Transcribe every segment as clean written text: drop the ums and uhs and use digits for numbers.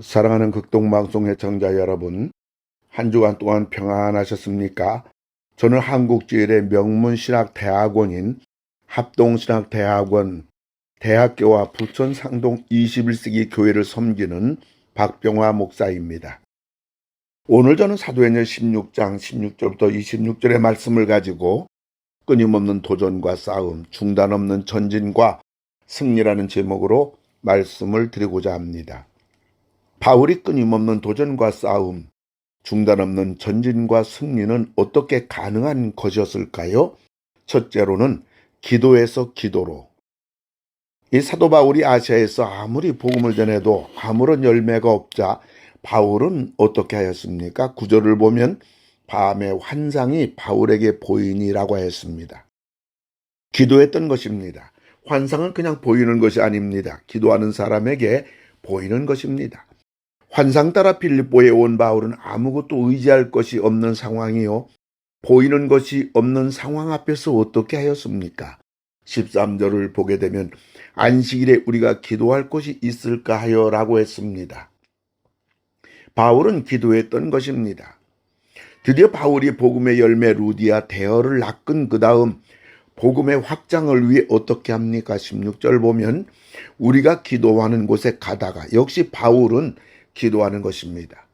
사랑하는 극동방송 애청자 여러분, 한 주간 동안 평안하셨습니까? 저는 한국제일의 명문신학대학원인 합동신학대학원 대학교와 부천 상동 21세기 교회를 섬기는 박병화 목사입니다. 오늘 저는 사도행전 16장 16절부터 26절의 말씀을 가지고 끊임없는 도전과 싸움, 중단 없는 전진과 승리라는 제목으로 말씀을 드리고자 합니다. 바울이 끊임없는 도전과 싸움, 중단 없는 전진과 승리는 어떻게 가능한 것이었을까요? 첫째로는 기도에서 기도로. 이 사도 바울이 아시아에서 아무리 복음을 전해도 아무런 열매가 없자 바울은 어떻게 하였습니까? 9절을 보면 밤의 환상이 바울에게 보이니라고 하였습니다. 기도했던 것입니다. 환상은 그냥 보이는 것이 아닙니다. 기도하는 사람에게 보이는 것입니다. 환상 따라 빌립보에 온 바울은 아무것도 의지할 것이 없는 상황이요, 보이는 것이 없는 상황 앞에서 어떻게 하였습니까? 13절을 보게 되면 안식일에 우리가 기도할 것이 있을까 하여 라고 했습니다. 바울은 기도했던 것입니다. 드디어 바울이 복음의 열매 루디아 대어를 낚은 그 다음 복음의 확장을 위해 어떻게 합니까? 16절 보면 우리가 기도하는 곳에 가다가, 역시 바울은 기도하는 것입니다.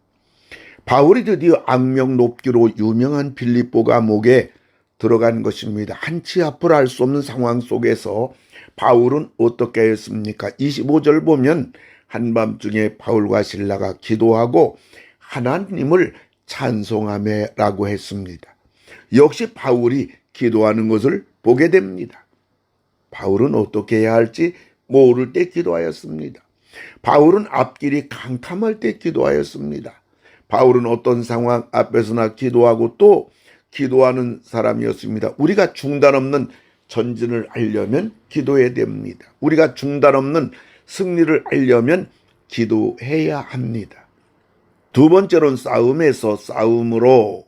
바울이 드디어 악명 높기로 유명한 빌립보 감옥에 들어간 것입니다. 한치 앞을 알 수 없는 상황 속에서 바울은 어떻게 했습니까? 25절 보면 한밤중에 바울과 실라가 기도하고 하나님을 찬송하매라고 했습니다. 역시 바울이 기도하는 것을 보게 됩니다. 바울은 어떻게 해야 할지 모를 때 기도하였습니다. 바울은 앞길이 캄캄할 때 기도하였습니다. 바울은 어떤 상황 앞에서나 기도하고 또 기도하는 사람이었습니다. 우리가 중단 없는 전진을 하려면 기도해야 됩니다. 우리가 중단 없는 승리를 하려면 기도해야 합니다. 두 번째로는 싸움에서 싸움으로.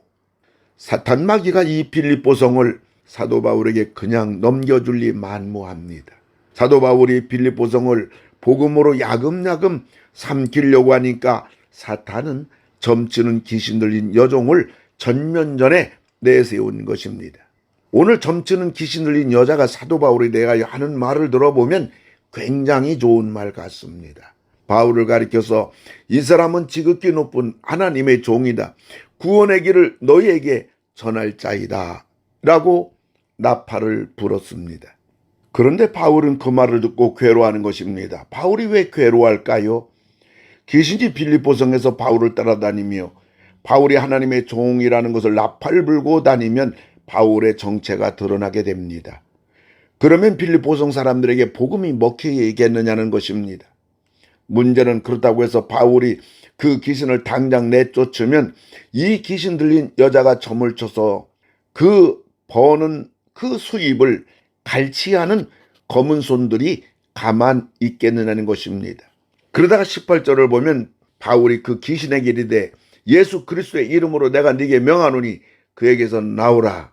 사탄 마귀가 이 빌립보 성을 사도 바울에게 그냥 넘겨줄리 만무합니다. 사도 바울이 빌립보 성을 복음으로 야금야금 삼키려고 하니까 사탄은 점치는 귀신 들린 여종을 전면전에 내세운 것입니다. 오늘 점치는 귀신 들린 여자가 사도 바울에 대하여 하는 말을 들어보면 굉장히 좋은 말 같습니다. 바울을 가리켜서 이 사람은 지극히 높은 하나님의 종이다. 구원의 길을 너희에게 전할 자이다 라고 나팔을 불었습니다. 그런데 바울은 그 말을 듣고 괴로워하는 것입니다. 바울이 왜 괴로워할까요? 귀신이 빌립보 성에서 바울을 따라다니며 바울이 하나님의 종이라는 것을 나팔 불고 다니면 바울의 정체가 드러나게 됩니다. 그러면 빌립보 성 사람들에게 복음이 먹히겠느냐는 것입니다. 문제는 그렇다고 해서 바울이 그 귀신을 당장 내쫓으면 이 귀신 들린 여자가 점을 쳐서 그 버는 그 수입을 갈취하는 검은 손들이 가만 있겠느냐는 것입니다. 그러다가 18절을 보면 바울이 그 귀신에게 이르되 예수 그리스도의 이름으로 내가 네게 명하노니 그에게서 나오라.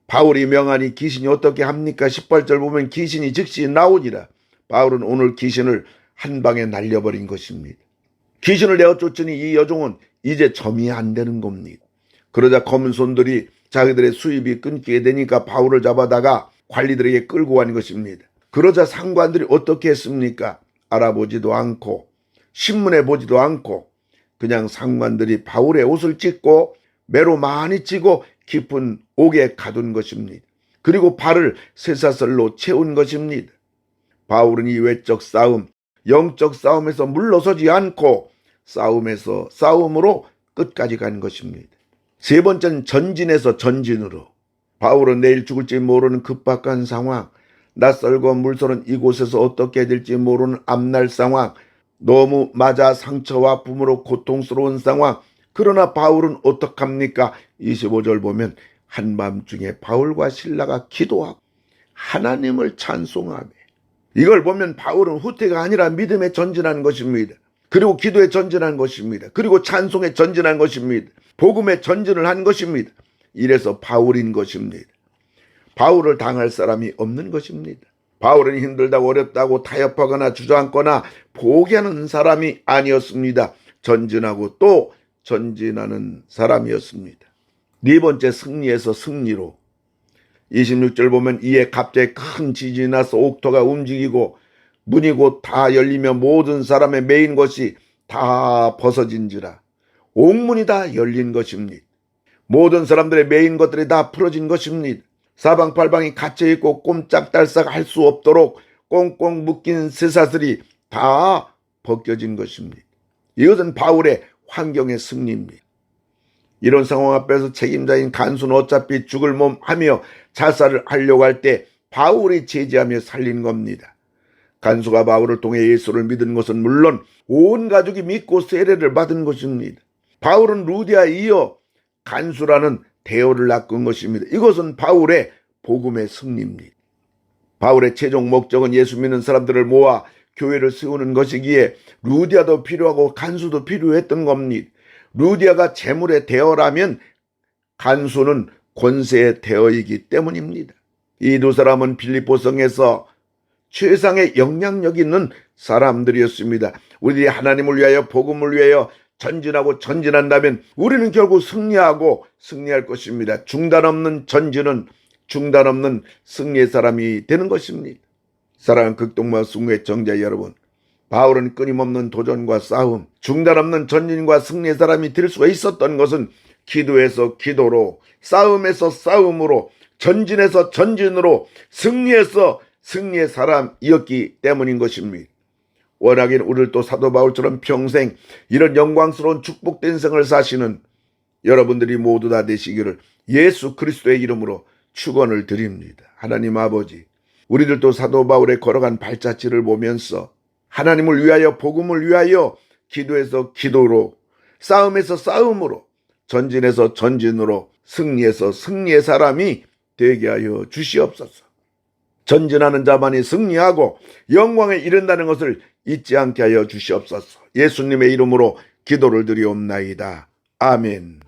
바울이 명하니 귀신이 어떻게 합니까? 18절 보면 귀신이 즉시 나오니라. 바울은 오늘 귀신을 한 방에 날려버린 것입니다. 귀신을 내어 쫓으니 이 여종은 이제 점이 안 되는 겁니다. 그러자 검은 손들이 자기들의 수입이 끊기게 되니까 바울을 잡아다가 관리들에게 끌고 가는 것입니다. 그러자 상관들이 어떻게 했습니까? 알아보지도 않고 신문에 보지도 않고 그냥 상관들이 바울의 옷을 찢고 매로 많이 찌고 깊은 옥에 가둔 것입니다. 그리고 발을 쇠사슬로 채운 것입니다. 바울은 이 외적 싸움, 영적 싸움에서 물러서지 않고 싸움으로 끝까지 간 것입니다. 세 번째는 전진에서 전진으로. 바울은 내일 죽을지 모르는 급박한 상황, 낯설고 물서는 이곳에서 어떻게 될지 모르는 앞날 상황, 너무 맞아 상처와 아픔으로 고통스러운 상황. 그러나 바울은 어떡합니까? 25절 보면 한밤중에 바울과 실라가 기도하고 하나님을 찬송하며, 이걸 보면 바울은 후퇴가 아니라 믿음에 전진한 것입니다. 그리고 기도에 전진한 것입니다. 그리고 찬송에 전진한 것입니다. 복음에 전진을 한 것입니다. 이래서 바울인 것입니다. 바울을 당할 사람이 없는 것입니다. 바울은 힘들다고 어렵다고 타협하거나 주저앉거나 포기하는 사람이 아니었습니다. 전진하고 또 전진하는 사람이었습니다. 네 번째, 승리에서 승리로. 26절 보면 이에 갑자기 큰 지진이 나서 옥토가 움직이고 문이 곧 다 열리며 모든 사람의 매인 것이 다 벗어진지라. 옥문이 다 열린 것입니다. 모든 사람들의 매인 것들이 다 풀어진 것입니다. 사방팔방이 갇혀있고 꼼짝달싹 할 수 없도록 꽁꽁 묶인 쇠사슬이 다 벗겨진 것입니다. 이것은 바울의 환경의 승리입니다. 이런 상황 앞에서 책임자인 간수는 어차피 죽을 몸 하며 자살을 하려고 할 때 바울이 제지하며 살린 겁니다. 간수가 바울을 통해 예수를 믿은 것은 물론 온 가족이 믿고 세례를 받은 것입니다. 바울은 루디아에 이어 간수라는 대어를 낚은 것입니다. 이것은 바울의 복음의 승리입니다. 바울의 최종 목적은 예수 믿는 사람들을 모아 교회를 세우는 것이기에 루디아도 필요하고 간수도 필요했던 겁니다. 루디아가 재물의 대어라면 간수는 권세의 대어이기 때문입니다. 이 두 사람은 빌립보성에서 최상의 영향력 있는 사람들이었습니다. 우리들이 하나님을 위하여 복음을 위하여 전진하고 전진한다면 우리는 결국 승리하고 승리할 것입니다. 중단 없는 전진은 중단 없는 승리의 사람이 되는 것입니다. 사랑하는 극동마 승우의 정자 여러분, 바울은 끊임없는 도전과 싸움, 중단 없는 전진과 승리의 사람이 될 수가 있었던 것은 기도에서 기도로, 싸움에서 싸움으로, 전진에서 전진으로, 승리에서 승리의 사람이었기 때문인 것입니다. 워낙엔 우리도 사도 바울처럼 평생 이런 영광스러운 축복된 생을 사시는 여러분들이 모두 다 되시기를 예수 그리스도의 이름으로 축원을 드립니다. 하나님 아버지, 우리들도 사도 바울의 걸어간 발자취를 보면서 하나님을 위하여 복음을 위하여 기도에서 기도로, 싸움에서 싸움으로, 전진에서 전진으로, 승리에서 승리의 사람이 되게 하여 주시옵소서. 전진하는 자만이 승리하고 영광에 이른다는 것을 잊지 않게 하여 주시옵소서. 예수님의 이름으로 기도를 드리옵나이다. 아멘.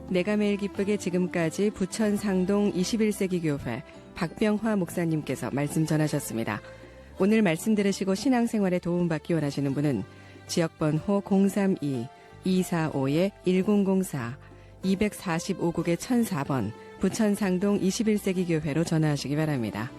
내가 매일 기쁘게 지금까지 부천 상동 21세기 교회 박병화 목사님께서 말씀 전하셨습니다. 오늘 말씀 들으시고 신앙생활에 도움받기 원하시는 분은 지역번호 032-245-1004 245국의 1004번 부천 상동 21세기 교회로 전화하시기 바랍니다.